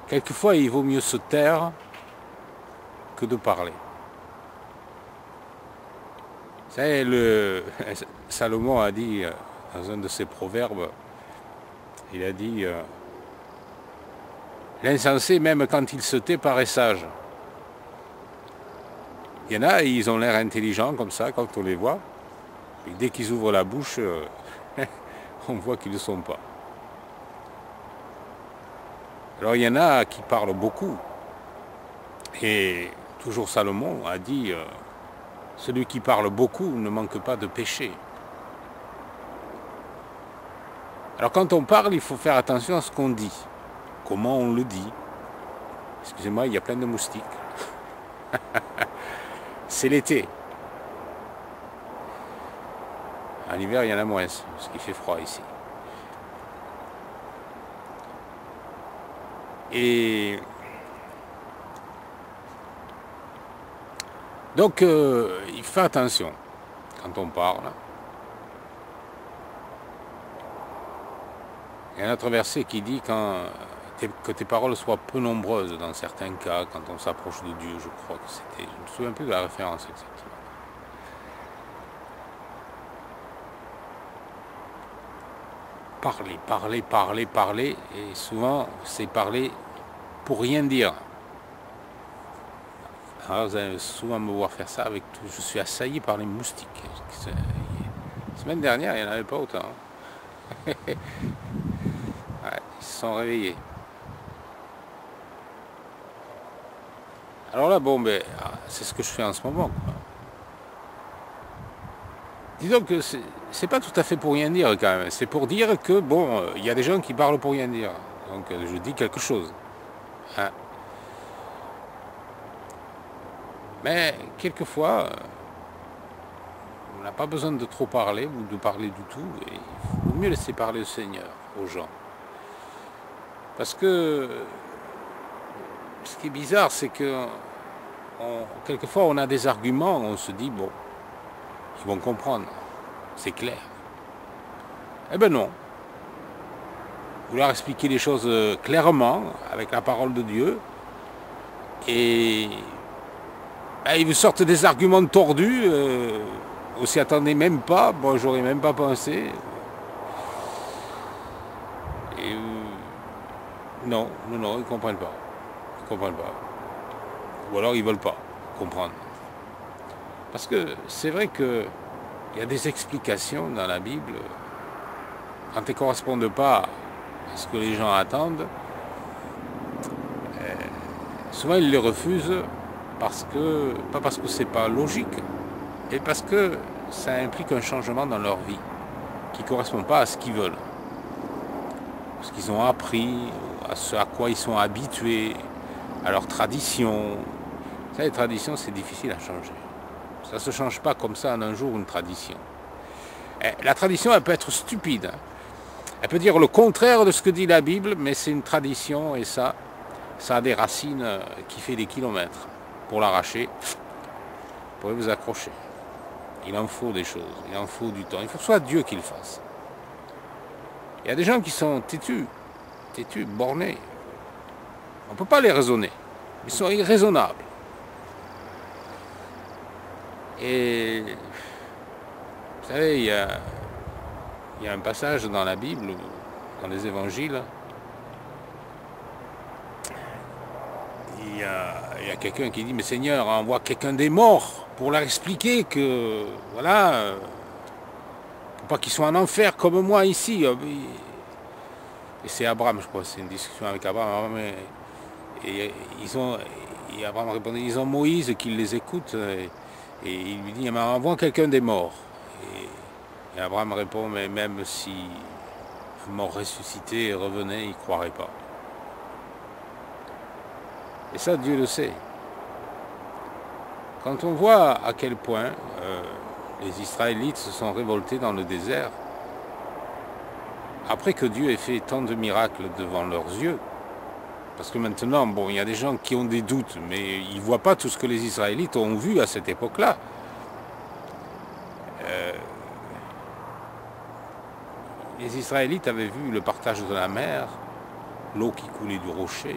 quelquefois il vaut mieux se taire que de parler. Vous savez, Salomon a dit dans un de ses proverbes, il a dit l'insensé, même quand il se tait, paraît sage. Il y en a, ils ont l'air intelligents comme ça quand on les voit. Et dès qu'ils ouvrent la bouche, on voit qu'ils ne le sont pas. Alors il y en a qui parlent beaucoup. Et toujours Salomon a dit, celui qui parle beaucoup ne manque pas de péché. Alors quand on parle, il faut faire attention à ce qu'on dit. Comment on le dit. Excusez-moi, il y a plein de moustiques. C'est l'été. En hiver, il y en a moins, parce qu'il fait froid ici. Et donc, il faut faire attention quand on parle. Il y a un autre verset qui dit que tes paroles soient peu nombreuses dans certains cas, quand on s'approche de Dieu, je crois que c'était. Je me souviens plus de la référence exactement. Parler, et souvent c'est parler pour rien dire. Alors vous allez souvent me voir faire ça avec tout. Je suis assailli par les moustiques. La semaine dernière, il n'y en avait pas autant. Ouais, ils se sont réveillés. Alors là, bon, ben, c'est ce que je fais en ce moment, quoi. Disons que c'est pas tout à fait pour rien dire quand même. C'est pour dire que, bon, il y a des gens qui parlent pour rien dire. Donc je dis quelque chose. Hein. Mais quelquefois, on n'a pas besoin de trop parler ou de parler du tout. Et il vaut mieux laisser parler le Seigneur aux gens. Parce que ce qui est bizarre, c'est que quelquefois on a des arguments, on se dit, bon, ils vont comprendre, c'est clair. Eh ben non. Vouloir expliquer les choses clairement, avec la parole de Dieu, et ils vous sortent des arguments tordus, on s'y attendait même pas, bon, j'aurais même pas pensé. Et non, ils ne comprennent pas. Ils comprennent pas. Ou alors ils ne veulent pas comprendre. Parce que c'est vrai qu'il y a des explications dans la Bible, quand elles ne correspondent pas à ce que les gens attendent, souvent ils les refusent pas parce que c'est pas logique, mais parce que ça implique un changement dans leur vie qui ne correspond pas à ce qu'ils veulent. Ce qu'ils ont appris, à ce à quoi ils sont habitués, à leurs traditions. Ça, les traditions, c'est difficile à changer. Ça ne se change pas comme ça en un jour, une tradition. La tradition, elle peut être stupide. Elle peut dire le contraire de ce que dit la Bible, mais c'est une tradition et ça a des racines qui fait des kilomètres. Pour l'arracher, vous pourrez vous accrocher. Il en faut des choses, il en faut du temps. Il faut que ce soit Dieu qui le fasse. Il y a des gens qui sont têtus, bornés. On ne peut pas les raisonner. Ils sont irraisonnables. Et vous savez, il y a un passage dans la Bible, dans les évangiles, il y a quelqu'un qui dit, mais Seigneur, envoie quelqu'un des morts pour leur expliquer que, voilà, pour pas qu'ils soient en enfer comme moi ici. Et c'est Abraham, je crois, c'est une discussion avec Abraham. Et Abraham répondait, ils ont Moïse qui les écoute. Et il lui dit, mais envoie quelqu'un des morts. Et Abraham répond, mais même si un mort ressuscité revenait, il ne croirait pas. Et ça, Dieu le sait. Quand on voit à quel point les Israélites se sont révoltés dans le désert, après que Dieu ait fait tant de miracles devant leurs yeux, parce que maintenant, bon, il y a des gens qui ont des doutes, mais ils ne voient pas tout ce que les Israélites ont vu à cette époque-là. Les Israélites avaient vu le partage de la mer, l'eau qui coulait du rocher,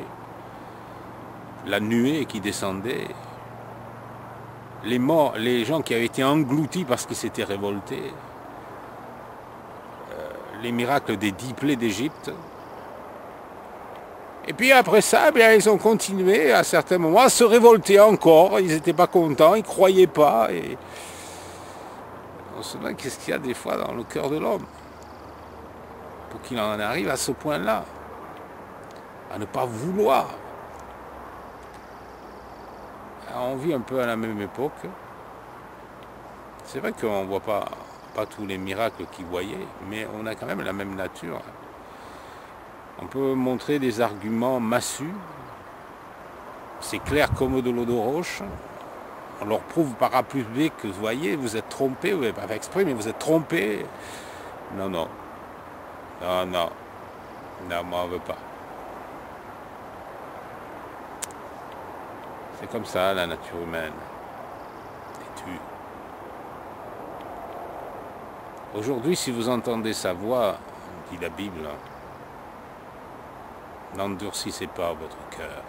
la nuée qui descendait, les morts, les gens qui avaient été engloutis parce qu'ils s'étaient révoltés, les miracles des 10 plaies d'Égypte. Et puis après ça, bien, ils ont continué à certains moments à se révolter encore. Ils n'étaient pas contents, ils ne croyaient pas. Et on se demande qu'est-ce qu'il y a des fois dans le cœur de l'homme pour qu'il en arrive à ce point-là, à ne pas vouloir. Alors, on vit un peu à la même époque. C'est vrai qu'on ne voit pas tous les miracles qu'ils voyaient, mais on a quand même la même nature. On peut montrer des arguments massus, c'est clair comme de l'eau de roche. On leur prouve par A plus B que, vous voyez, vous êtes trompés, vous n'avez pas fait exprès, mais vous êtes trompés. Non, non. Non, non. Non, moi, on ne veut pas. C'est comme ça, la nature humaine. Têtue. Aujourd'hui, si vous entendez sa voix, dit la Bible, n'endurcissez pas votre cœur.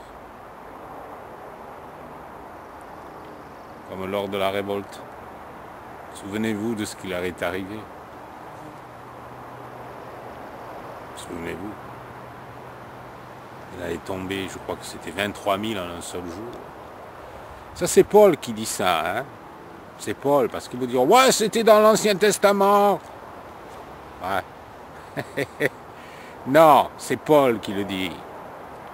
Comme lors de la révolte. Souvenez-vous de ce qui leur est arrivé. Souvenez-vous. Il est tombé, je crois que c'était 23 000 en un seul jour. Ça, c'est Paul qui dit ça, hein. C'est Paul, parce qu'il veut dire, ouais, c'était dans l'Ancien Testament. Ouais. Non, c'est Paul qui le dit.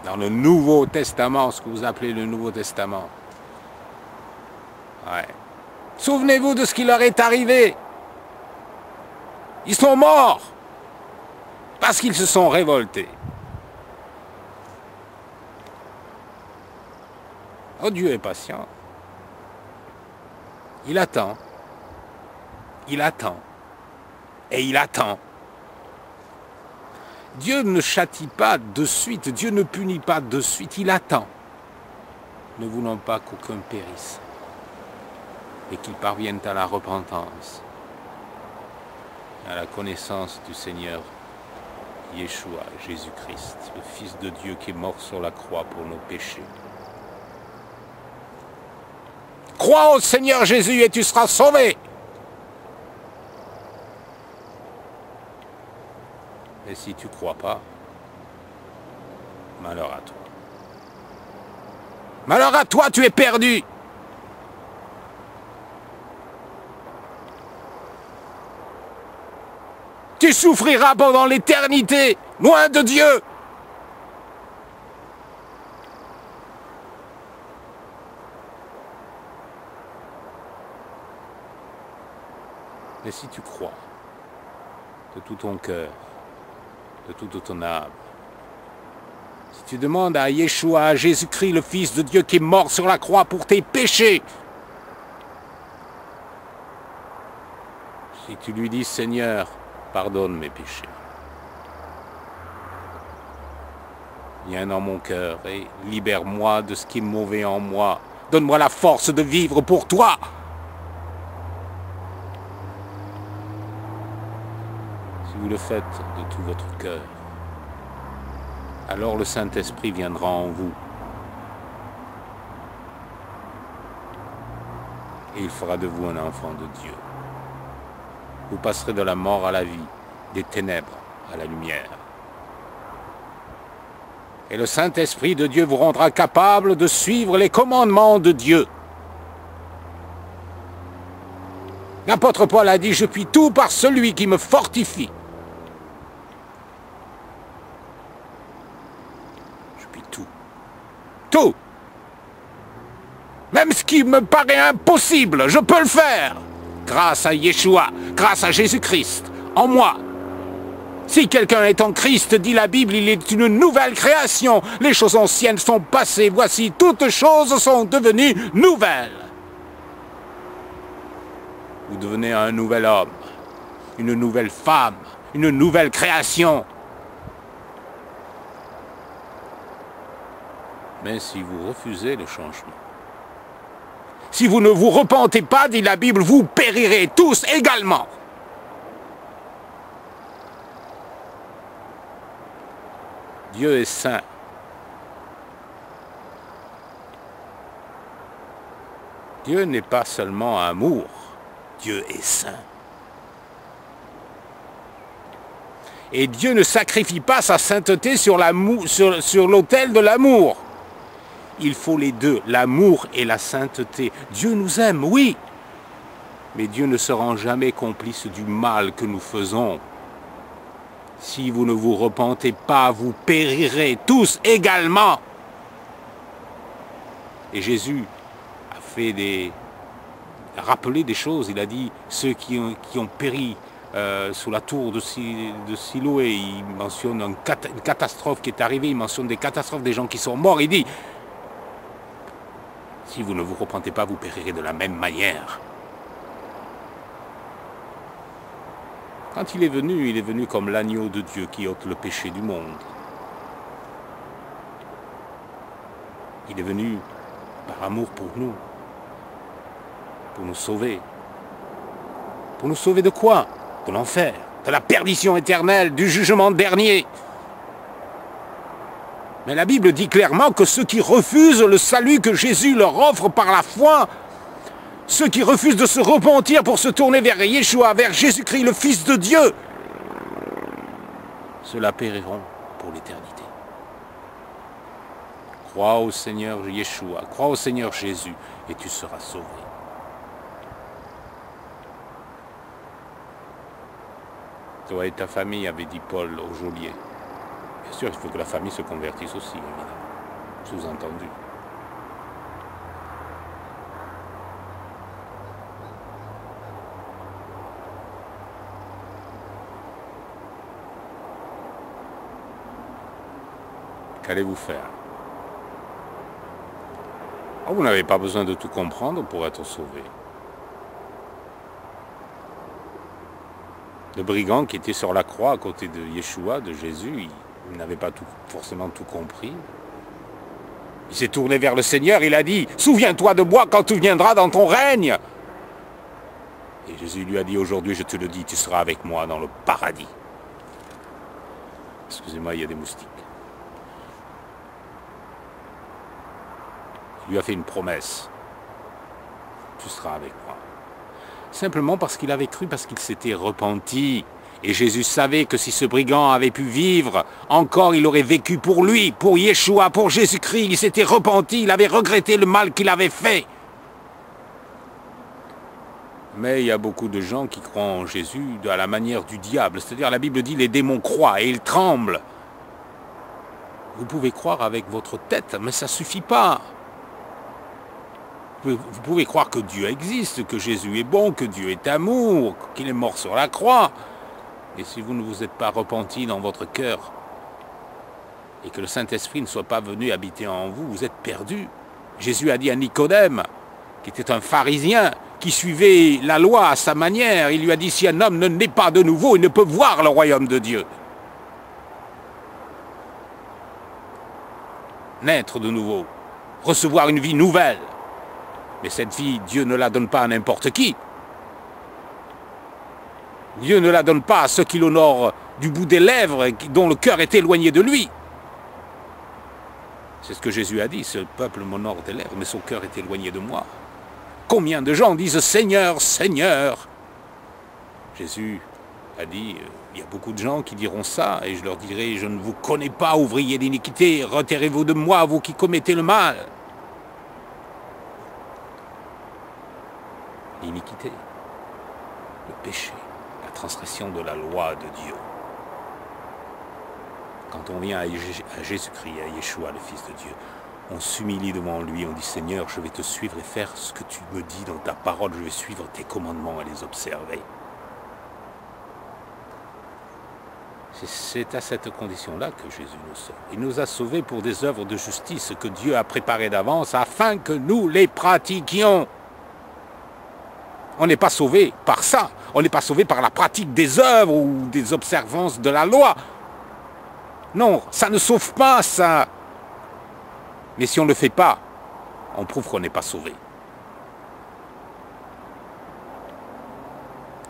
Dans le Nouveau Testament, ce que vous appelez le Nouveau Testament. Ouais. Souvenez-vous de ce qui leur est arrivé. Ils sont morts parce qu'ils se sont révoltés. Oh, Dieu est patient. Il attend. Il attend. Et il attend. Dieu ne châtie pas de suite. Dieu ne punit pas de suite. Il attend. Ne voulant pas qu'aucun périsse. Et qu'il parvienne à la repentance. À la connaissance du Seigneur Yeshua, Jésus-Christ, le Fils de Dieu qui est mort sur la croix pour nos péchés. Crois au Seigneur Jésus et tu seras sauvé. Et si tu ne crois pas, malheur à toi. Malheur à toi, tu es perdu. Tu souffriras pendant l'éternité, loin de Dieu. Mais si tu crois, de tout ton cœur, de toute ton âme, si tu demandes à Yeshua, à Jésus-Christ, le Fils de Dieu qui est mort sur la croix pour tes péchés, si tu lui dis, Seigneur, pardonne mes péchés, viens dans mon cœur et libère-moi de ce qui est mauvais en moi, donne-moi la force de vivre pour toi. Si vous le faites de tout votre cœur, alors le Saint-Esprit viendra en vous. Et il fera de vous un enfant de Dieu. Vous passerez de la mort à la vie, des ténèbres à la lumière. Et le Saint-Esprit de Dieu vous rendra capable de suivre les commandements de Dieu. L'apôtre Paul a dit, je puis tout par celui qui me fortifie. Tout. Même ce qui me paraît impossible, je peux le faire. Grâce à Yeshua, grâce à Jésus-Christ, en moi. Si quelqu'un est en Christ, dit la Bible, il est une nouvelle création. Les choses anciennes sont passées, voici, toutes choses sont devenues nouvelles. Vous devenez un nouvel homme, une nouvelle femme, une nouvelle création. Mais si vous refusez le changement, si vous ne vous repentez pas, dit la Bible, vous périrez tous également. Dieu est saint. Dieu n'est pas seulement amour, Dieu est saint. Et Dieu ne sacrifie pas sa sainteté sur l'autel de l'amour. Il faut les deux, l'amour et la sainteté. Dieu nous aime, oui, mais Dieu ne se rend jamais complice du mal que nous faisons. Si vous ne vous repentez pas, vous périrez tous également. Et Jésus a rappelé des choses. Il a dit, ceux qui ont péri sous la tour de Siloé, il mentionne une catastrophe qui est arrivée, il mentionne des catastrophes, des gens qui sont morts. Il dit, si vous ne vous repentez pas, vous périrez de la même manière. Quand il est venu comme l'agneau de Dieu qui ôte le péché du monde. Il est venu par amour pour nous sauver. Pour nous sauver de quoi? De l'enfer, de la perdition éternelle, du jugement dernier. Mais la Bible dit clairement que ceux qui refusent le salut que Jésus leur offre par la foi, ceux qui refusent de se repentir pour se tourner vers Yeshua, vers Jésus-Christ, le Fils de Dieu, ceux-là périront pour l'éternité. Crois au Seigneur Yeshua, crois au Seigneur Jésus, et tu seras sauvé. Toi et ta famille, avait dit Paul au geôlier. Bien sûr, il faut que la famille se convertisse aussi, évidemment. Sous-entendu. Qu'allez-vous faire? Oh, vous n'avez pas besoin de tout comprendre pour être sauvé. Le brigand qui était sur la croix à côté de Yeshua, de Jésus, il n'avait pas forcément tout compris. Il s'est tourné vers le Seigneur, il a dit, « Souviens-toi de moi quand tu viendras dans ton règne !» Et Jésus lui a dit, « Aujourd'hui, je te le dis, tu seras avec moi dans le paradis. » Excusez-moi, il y a des moustiques. Il lui a fait une promesse. « Tu seras avec moi. » Simplement parce qu'il avait cru, parce qu'il s'était repenti. Et Jésus savait que si ce brigand avait pu vivre, encore il aurait vécu pour lui, pour Yeshua, pour Jésus-Christ. Il s'était repenti, il avait regretté le mal qu'il avait fait. Mais il y a beaucoup de gens qui croient en Jésus à la manière du diable. C'est-à-dire, la Bible dit, les démons croient et ils tremblent. Vous pouvez croire avec votre tête, mais ça ne suffit pas. Vous pouvez croire que Dieu existe, que Jésus est bon, que Dieu est amour, qu'il est mort sur la croix. Et si vous ne vous êtes pas repenti dans votre cœur, et que le Saint-Esprit ne soit pas venu habiter en vous, vous êtes perdu. Jésus a dit à Nicodème, qui était un pharisien, qui suivait la loi à sa manière, il lui a dit, si un homme ne naît pas de nouveau, il ne peut voir le royaume de Dieu. Naître de nouveau, recevoir une vie nouvelle. Mais cette vie, Dieu ne la donne pas à n'importe qui. Dieu ne la donne pas à ceux qui l'honorent du bout des lèvres, dont le cœur est éloigné de lui. C'est ce que Jésus a dit, ce peuple m'honore des lèvres, mais son cœur est éloigné de moi. Combien de gens disent « Seigneur, Seigneur » Jésus a dit, il y a beaucoup de gens qui diront ça, et je leur dirai, je ne vous connais pas, ouvriers d'iniquité, retirez-vous de moi, vous qui commettez le mal. L'iniquité, le péché, la transgression de la loi de Dieu. Quand on vient à Jésus-Christ, à Yeshua, le Fils de Dieu, on s'humilie devant lui, on dit « Seigneur, je vais te suivre et faire ce que tu me dis dans ta parole, je vais suivre tes commandements et les observer. » C'est à cette condition-là que Jésus nous sauve. Il nous a sauvés pour des œuvres de justice que Dieu a préparées d'avance afin que nous les pratiquions. On n'est pas sauvé par ça. On n'est pas sauvé par la pratique des œuvres ou des observances de la loi. Non, ça ne sauve pas, ça. Mais si on ne le fait pas, on prouve qu'on n'est pas sauvé.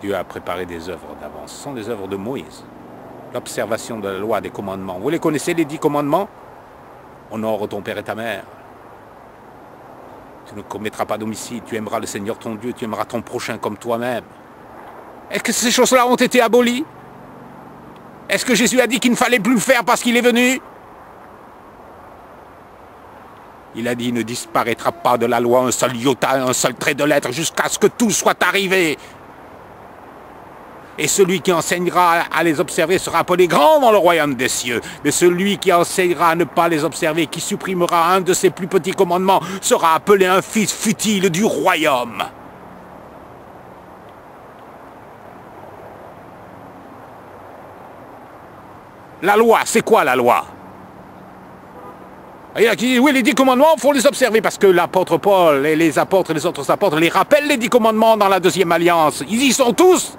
Dieu a préparé des œuvres d'avance. Ce sont des œuvres de Moïse. L'observation de la loi, des commandements. Vous les connaissez, les 10 commandements? Honore ton père et ta mère. Tu ne commettras pas d'homicide, tu aimeras le Seigneur ton Dieu, tu aimeras ton prochain comme toi-même. Est-ce que ces choses-là ont été abolies? Est-ce que Jésus a dit qu'il ne fallait plus le faire parce qu'il est venu? Il a dit, il ne disparaîtra pas de la loi un seul iota, un seul trait de lettre, jusqu'à ce que tout soit arrivé. Et celui qui enseignera à les observer sera appelé grand dans le royaume des cieux. Mais celui qui enseignera à ne pas les observer, qui supprimera un de ses plus petits commandements, sera appelé un fils futile du royaume. La loi, c'est quoi la loi? Il y a qui disent, oui, les 10 commandements, il faut les observer, parce que l'apôtre Paul et les apôtres et les autres apôtres les rappellent les 10 commandements dans la deuxième alliance. Ils y sont tous.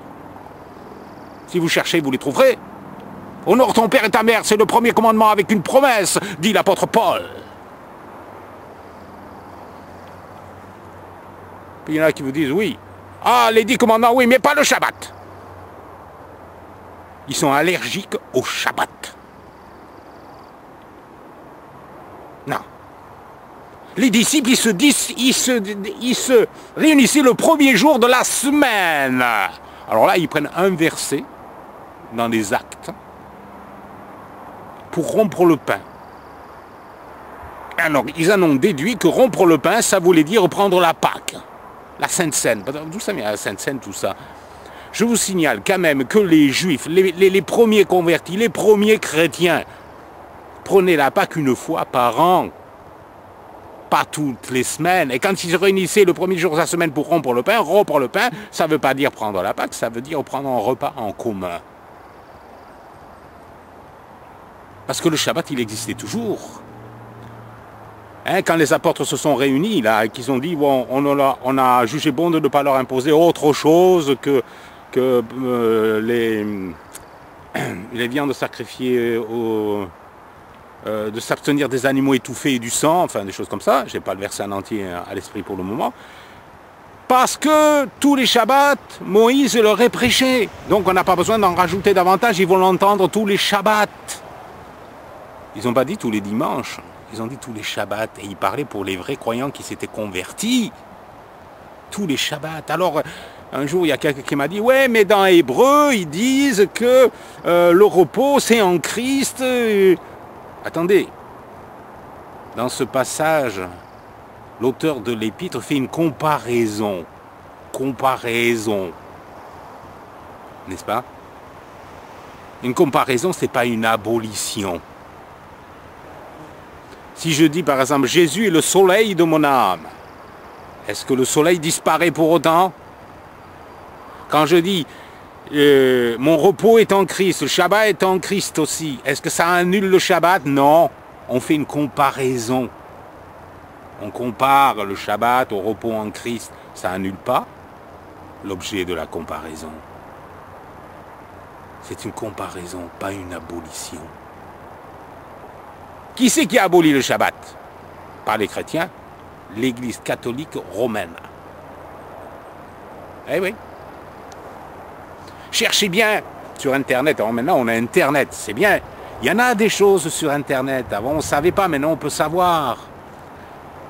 Si vous cherchez, vous les trouverez. Honore ton père et ta mère, c'est le premier commandement avec une promesse, dit l'apôtre Paul. Puis il y en a qui vous disent, oui, ah, les 10 commandements, oui, mais pas le Shabbat. Ils sont allergiques au Shabbat. Non. Les disciples, ils se réunissaient le premier jour de la semaine. Alors là, ils prennent un verset dans les Actes pour rompre le pain. Alors, ils en ont déduit que rompre le pain, ça voulait dire prendre la Pâque, la Sainte Seine. D'où ça vient la Sainte Seine, tout ça? Je vous signale quand même que les Juifs, les premiers convertis, les premiers chrétiens, prenaient la Pâque une fois par an, pas toutes les semaines. Et quand ils se réunissaient le premier jour de la semaine pour rompre le pain, ça ne veut pas dire prendre la Pâque, ça veut dire prendre un repas en commun. Parce que le Shabbat, il existait toujours. Hein, quand les apôtres se sont réunis, là, et qu'ils ont dit, bon, on a jugé bon de ne pas leur imposer autre chose que les viandes sacrifiées de s'abstenir des animaux étouffés et du sang, enfin des choses comme ça. Je n'ai pas le verset en entier à l'esprit pour le moment. Parce que tous les Shabbats, Moïse leur est prêché. Donc on n'a pas besoin d'en rajouter davantage, ils vont l'entendre tous les Shabbats. Ils n'ont pas dit tous les dimanches, ils ont dit tous les Shabbats. Et ils parlaient pour les vrais croyants qui s'étaient convertis. Tous les Shabbats. Alors, un jour, il y a quelqu'un qui m'a dit, ouais, mais dans Hébreu, ils disent que le repos, c'est en Christ. Attendez, dans ce passage, l'auteur de l'épître fait une comparaison. Comparaison. N'est-ce pas? Une comparaison, ce n'est pas une abolition. Si je dis par exemple, Jésus est le soleil de mon âme, est-ce que le soleil disparaît pour autant? Quand je dis, mon repos est en Christ, le Shabbat est en Christ aussi, est-ce que ça annule le Shabbat? Non, on fait une comparaison. On compare le Shabbat au repos en Christ, ça annule pas l'objet de la comparaison. C'est une comparaison, pas une abolition. Qui c'est qui a aboli le Shabbat? Pas les chrétiens, l'Église catholique romaine. Eh oui. Cherchez bien sur Internet. Alors maintenant, on a Internet, c'est bien. Il y en a des choses sur Internet. Avant, on ne savait pas, maintenant, on peut savoir.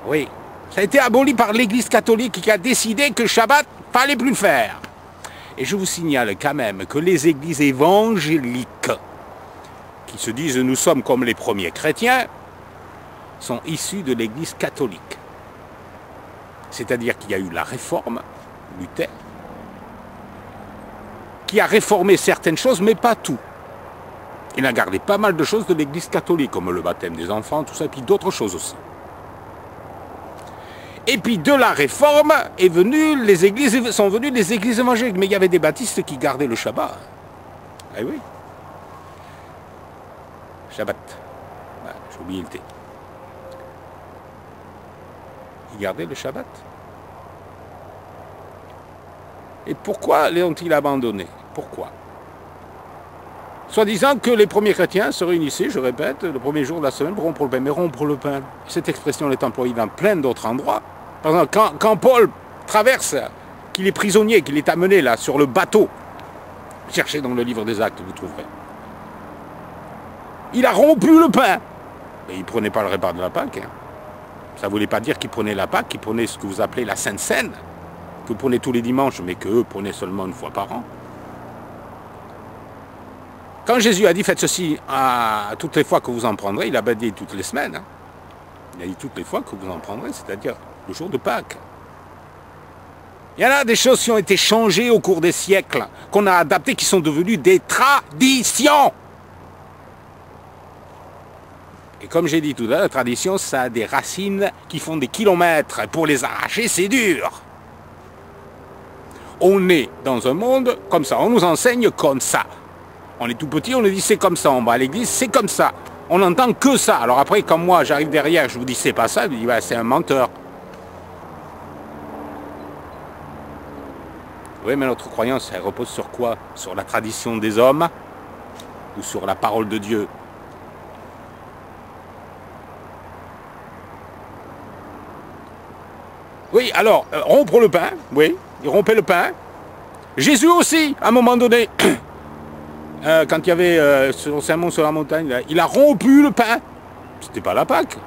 Oui. Ça a été aboli par l'Église catholique qui a décidé que le Shabbat, il ne fallait plus le faire. Et je vous signale quand même que les églises évangéliques, qui se disent « nous sommes comme les premiers chrétiens », sont issus de l'Église catholique. C'est-à-dire qu'il y a eu la réforme, Luther, qui a réformé certaines choses, mais pas tout. Il a gardé pas mal de choses de l'Église catholique, comme le baptême des enfants, tout ça, et puis d'autres choses aussi. Et puis de la réforme sont venues les églises évangéliques. Mais il y avait des baptistes qui gardaient le Shabbat. Eh oui. Shabbat. Ah, j'ai oublié le T. Ils gardaient le Shabbat. Et pourquoi l'ont-ils abandonné? Pourquoi? Soi-disant que les premiers chrétiens se réunissaient, je répète, le premier jour de la semaine pour rompre le pain. Mais rompre le pain, cette expression est employée dans plein d'autres endroits. Par exemple, quand Paul traverse, qu'il est prisonnier, qu'il est amené là sur le bateau, cherchez dans le livre des Actes, vous trouverez. Il a rompu le pain. Mais il ne prenait pas le repas de la Pâque. Hein. Ça ne voulait pas dire qu'ils prenaient la Pâque, qu'ils prenaient ce que vous appelez la Sainte Seine, que vous prenez tous les dimanches, mais qu'eux prenaient seulement une fois par an. Quand Jésus a dit faites ceci à toutes les fois que vous en prendrez, il n'a pas dit toutes les semaines. Hein. Il a dit toutes les fois que vous en prendrez, c'est-à-dire le jour de Pâques. Il y en a des choses qui ont été changées au cours des siècles, qu'on a adaptées, qui sont devenues des traditions. Et comme j'ai dit tout à l'heure, la tradition, ça a des racines qui font des kilomètres. Pour les arracher, c'est dur. On est dans un monde comme ça, on nous enseigne comme ça. On est tout petit, on nous dit c'est comme ça, on va à l'église, c'est comme ça. On n'entend que ça. Alors après, quand moi j'arrive derrière, je vous dis c'est pas ça, je vous dis bah, c'est un menteur. Oui, mais notre croyance, elle repose sur quoi? Sur la tradition des hommes ou sur la parole de Dieu? Oui, alors, rompre le pain, oui, il rompait le pain. Jésus aussi, à un moment donné, quand il y avait son sermon sur la montagne, là, il a rompu le pain. C'était pas la Pâque.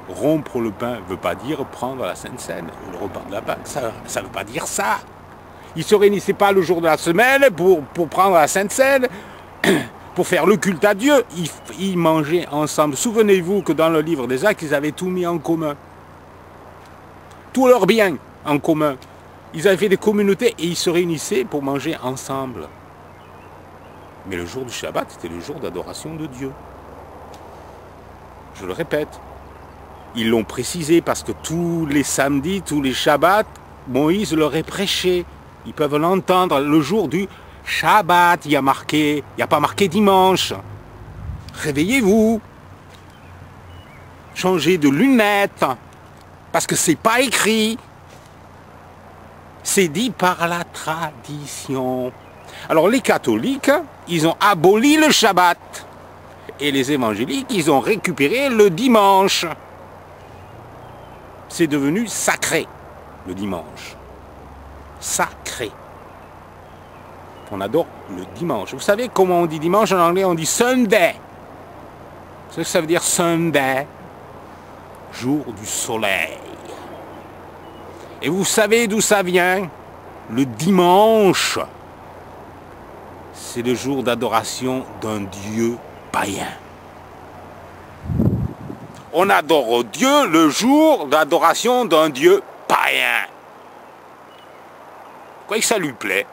Rompre le pain ne veut pas dire prendre la Sainte Seine ou le repas de la Pâque. Ça ne veut pas dire ça. Ils ne se réunissaient pas le jour de la semaine pour prendre la Sainte Seine, pour faire le culte à Dieu. Ils mangeaient ensemble. Souvenez-vous que dans le livre des Actes, ils avaient tout mis en commun. Tous leurs biens en commun. Ils avaient fait des communautés et ils se réunissaient pour manger ensemble. Mais le jour du Shabbat, c'était le jour d'adoration de Dieu. Je le répète. Ils l'ont précisé parce que tous les samedis, tous les Shabbats, Moïse leur est prêché. Ils peuvent l'entendre le jour du Shabbat. Il n'y a pas marqué dimanche. Réveillez-vous. Changez de lunettes. Parce que c'est pas écrit. C'est dit par la tradition. Alors les catholiques, ils ont aboli le Shabbat. Et les évangéliques, ils ont récupéré le dimanche. C'est devenu sacré, le dimanche. Sacré. On adore le dimanche. Vous savez comment on dit dimanche en anglais? On dit Sunday. Vous savez ce que ça veut dire Sunday? Jour du soleil. Et vous savez d'où ça vient? Le dimanche, c'est le jour d'adoration d'un dieu païen. On adore Dieu le jour d'adoration d'un dieu païen. Vous croyez que ça lui plaît?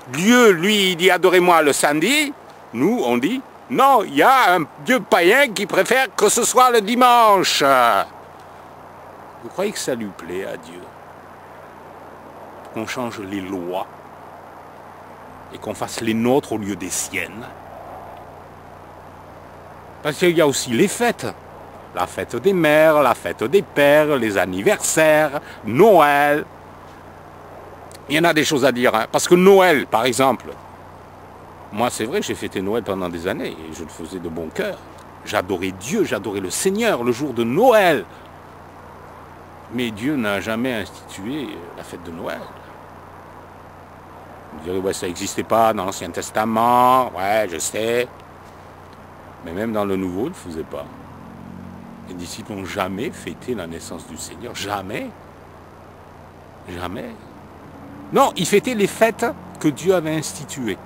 Dieu, lui, il dit adorez-moi le samedi. Nous, on dit non, il y a un dieu païen qui préfère que ce soit le dimanche. Vous croyez que ça lui plaît à Dieu? Qu'on change les lois et qu'on fasse les nôtres au lieu des siennes? Parce qu'il y a aussi les fêtes. La fête des mères, la fête des pères, les anniversaires, Noël. Il y en a des choses à dire. Hein. Parce que Noël, par exemple, moi c'est vrai, j'ai fêté Noël pendant des années et je le faisais de bon cœur. J'adorais Dieu, j'adorais le Seigneur le jour de Noël. Mais Dieu n'a jamais institué la fête de Noël. Vous direz, ouais, ça n'existait pas dans l'Ancien Testament, ouais, je sais. Mais même dans le Nouveau, il ne le faisait pas. Les disciples n'ont jamais fêté la naissance du Seigneur, jamais. Jamais. Non, ils fêtaient les fêtes que Dieu avait instituées.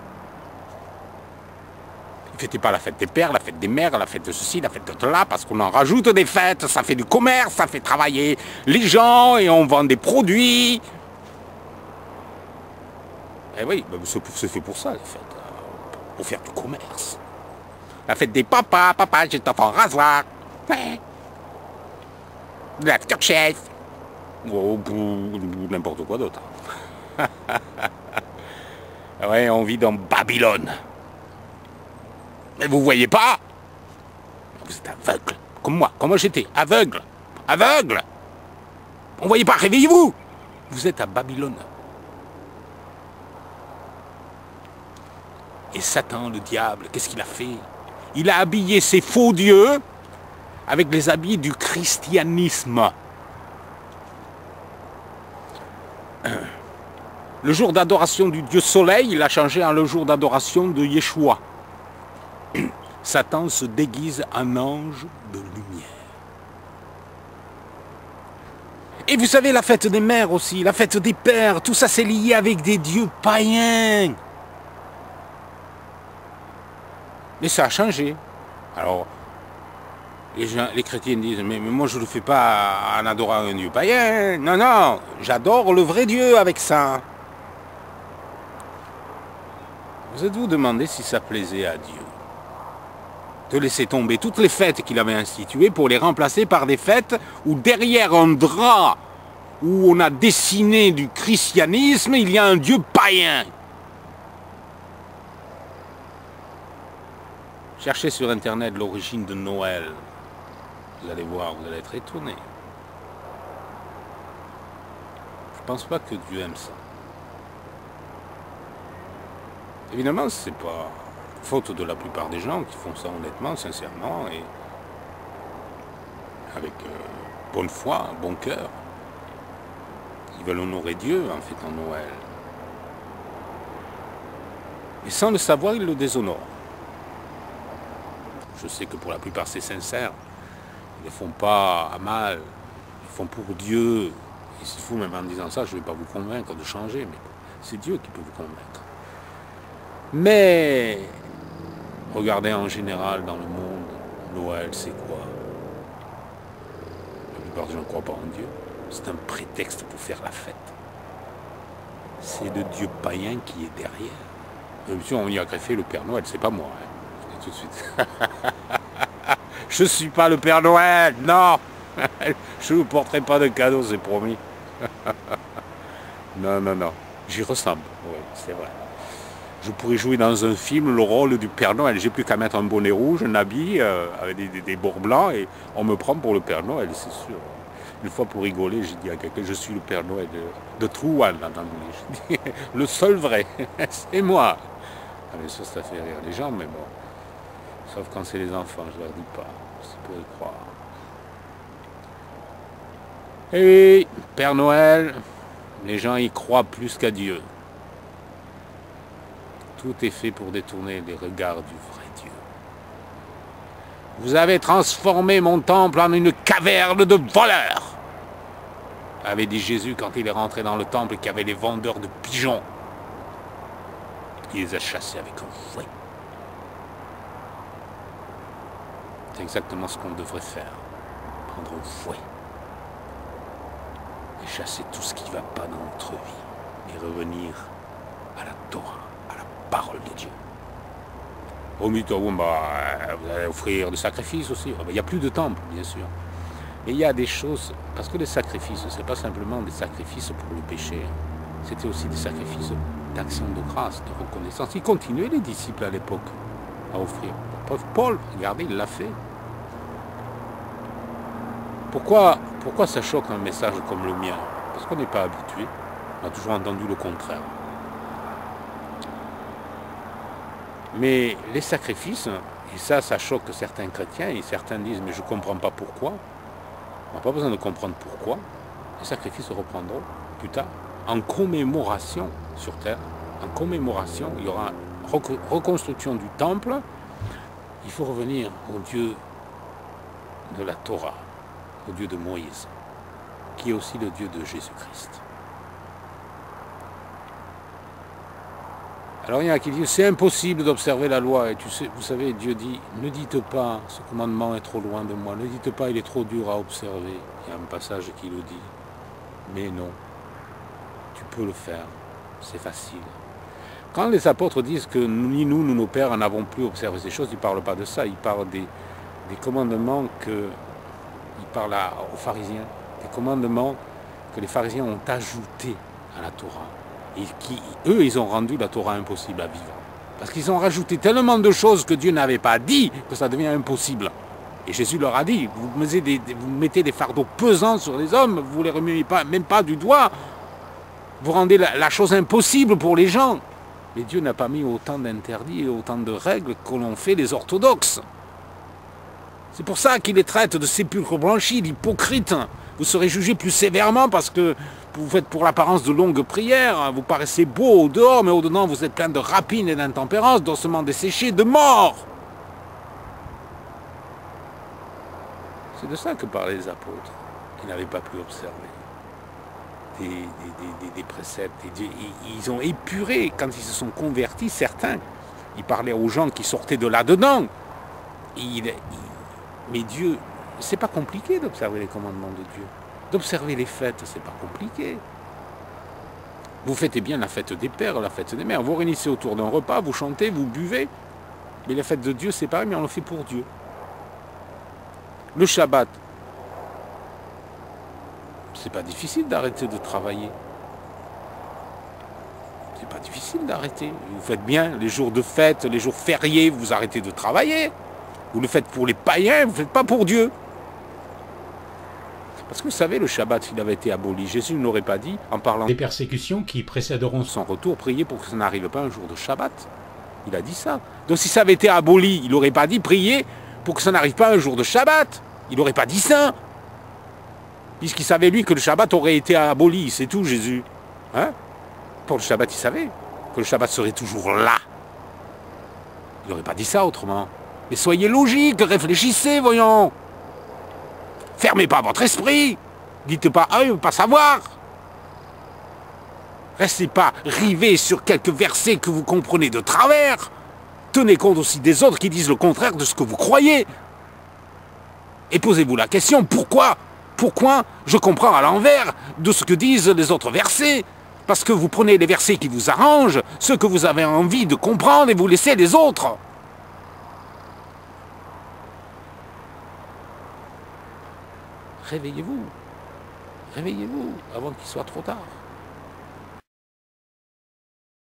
Ils ne fêtaient pas la fête des pères, la fête des mères, la fête de ceci, la fête de cela, parce qu'on en rajoute des fêtes, ça fait du commerce, ça fait travailler les gens et on vend des produits. Eh oui, c'est fait pour ça, les fêtes, pour faire du commerce. La fête des papas, papa, j'ai ton enfant rasoir. Ouais. De l'aftershave. Ou n'importe quoi d'autre. Ouais, on vit dans Babylone. Mais vous voyez pas? Vous êtes aveugle. Comme moi j'étais, aveugle. Aveugle. On voyait pas, réveillez-vous. Vous êtes à Babylone. Et Satan, le diable, qu'est-ce qu'il a fait? Il a habillé ses faux dieux avec les habits du christianisme. Le jour d'adoration du dieu soleil, il a changé en le jour d'adoration de Yeshua. Satan se déguise en ange de lumière. Et vous savez, la fête des mères aussi, la fête des pères, tout ça c'est lié avec des dieux païens. Mais ça a changé. Alors, les chrétiens disent, mais moi je ne le fais pas en adorant un dieu païen. Non, non, j'adore le vrai Dieu avec ça. Vous êtes-vous demandé si ça plaisait à Dieu de laisser tomber toutes les fêtes qu'il avait instituées pour les remplacer par des fêtes où derrière un drap où on a dessiné du christianisme, il y a un Dieu païen. Cherchez sur Internet l'origine de Noël. Vous allez voir, vous allez être étonné. Je ne pense pas que Dieu aime ça. Évidemment, c'est pas faute de la plupart des gens qui font ça honnêtement, sincèrement et avec bonne foi, bon cœur. Ils veulent honorer Dieu en fêtant Noël. Et sans le savoir, ils le déshonorent. Je sais que pour la plupart c'est sincère. Ils ne le font pas à mal. Ils font pour Dieu. Et s'il faut, même en disant ça, je ne vais pas vous convaincre de changer, mais c'est Dieu qui peut vous convaincre. Mais regardez en général dans le monde, Noël c'est quoi? La plupart des gens ne croient pas en Dieu. C'est un prétexte pour faire la fête. C'est le Dieu païen qui est derrière. Même si on y a greffé le Père Noël, c'est pas moi. Hein. Je dis tout de suite. Je suis pas le Père Noël, non. Je ne vous porterai pas de cadeaux, c'est promis. Non, non, non. J'y ressemble, oui, c'est vrai. Je pourrais jouer dans un film le rôle du Père Noël. J'ai plus qu'à mettre un bonnet rouge, un habit avec des bords blancs et on me prend pour le Père Noël, c'est sûr. Une fois pour rigoler, j'ai dit à quelqu'un, je suis le Père Noël de Trouan, en anglais. J'ai dit, le seul vrai, c'est moi. Ah, mais ça fait rire les gens, mais bon. Sauf quand c'est les enfants, je leur dis pas. Ça peut y croire. Et oui, Père Noël, les gens y croient plus qu'à Dieu. Tout est fait pour détourner les regards du vrai Dieu. Vous avez transformé mon temple en une caverne de voleurs, avait dit Jésus quand il est rentré dans le temple et qu'il y avait les vendeurs de pigeons. Il les a chassés avec un fouet. C'est exactement ce qu'on devrait faire. Prendre un fouet. Et chasser tout ce qui ne va pas dans notre vie. Et revenir à la Torah, à la parole de Dieu. Au mythe, vous allez offrir des sacrifices aussi. Il n'y a plus de temple, bien sûr. Et il y a des choses, parce que les sacrifices, ce n'est pas simplement des sacrifices pour le péché. C'était aussi des sacrifices d'action de grâce, de reconnaissance. Ils continuaient, les disciples, à l'époque, à offrir. Paul, regardez, il l'a fait. Pourquoi ça choque un message comme le mien? Parce qu'on n'est pas habitué. On a toujours entendu le contraire. Mais les sacrifices, et ça choque certains chrétiens, et certains disent, mais je ne comprends pas pourquoi. On n'a pas besoin de comprendre pourquoi. Les sacrifices se reprendront plus tard, en commémoration sur terre. En commémoration, il y aura reconstruction du temple. Il faut revenir au Dieu de la Torah, au Dieu de Moïse, qui est aussi le Dieu de Jésus-Christ. Alors il y en a qui disent, c'est impossible d'observer la loi. Et vous savez, Dieu dit, ne dites pas, ce commandement est trop loin de moi. Ne dites pas, il est trop dur à observer. Il y a un passage qui le dit. Mais non, tu peux le faire, c'est facile. Quand les apôtres disent que ni nous, ni nos pères n'avons plus observé ces choses, ils ne parlent pas de ça. Ils parlent des commandements ils parlent aux pharisiens. Des commandements que les pharisiens ont ajoutés à la Torah. Et qui, eux, ils ont rendu la Torah impossible à vivre. Parce qu'ils ont rajouté tellement de choses que Dieu n'avait pas dit que ça devient impossible. Et Jésus leur a dit, vous mettez des fardeaux pesants sur les hommes, vous ne les remuez pas, même pas du doigt, vous rendez la chose impossible pour les gens. Mais Dieu n'a pas mis autant d'interdits et autant de règles que l'ont fait les orthodoxes. C'est pour ça qu'il les traite de sépulcres blanchis, d'hypocrites. Vous serez jugés plus sévèrement parce que vous faites pour l'apparence de longues prières, vous paraissez beau au dehors, mais au-dedans vous êtes plein de rapines et d'intempérance, d'ossements desséchés, de mort. C'est de ça que parlaient les apôtres, qui n'avaient pas pu observer. des préceptes. Ils ont épuré, quand ils se sont convertis, certains, ils parlaient aux gens qui sortaient de là-dedans. Mais Dieu, c'est pas compliqué d'observer les commandements de Dieu. D'observer les fêtes, c'est pas compliqué. Vous fêtez bien la fête des pères, la fête des mères. Vous réunissez autour d'un repas, vous chantez, vous buvez. Mais la fête de Dieu, c'est pareil, mais on le fait pour Dieu. Le Shabbat, c'est pas difficile d'arrêter de travailler. C'est pas difficile d'arrêter. Vous faites bien les jours de fête, les jours fériés, vous arrêtez de travailler. Vous le faites pour les païens, vous ne le faites pas pour Dieu. Parce que vous savez, le Shabbat, s'il avait été aboli, Jésus ne l'aurait pas dit en parlant des persécutions qui précéderont son retour, priez pour que ça n'arrive pas un jour de Shabbat. Il a dit ça. Donc si ça avait été aboli, il n'aurait pas dit priez pour que ça n'arrive pas un jour de Shabbat. Il n'aurait pas dit ça. Puisqu'il savait, lui, que le Shabbat aurait été aboli. C'est tout, Jésus. Hein? Pour le Shabbat, il savait que le Shabbat serait toujours là. Il n'aurait pas dit ça autrement. Mais soyez logique, réfléchissez, voyons. Fermez pas votre esprit. Dites pas, ah, il ne veut pas savoir. Restez pas rivés sur quelques versets que vous comprenez de travers. Tenez compte aussi des autres qui disent le contraire de ce que vous croyez. Et posez-vous la question, pourquoi je comprends à l'envers de ce que disent les autres versets? Parce que vous prenez les versets qui vous arrangent, ceux que vous avez envie de comprendre, et vous laissez les autres. Réveillez-vous. Réveillez-vous avant qu'il soit trop tard.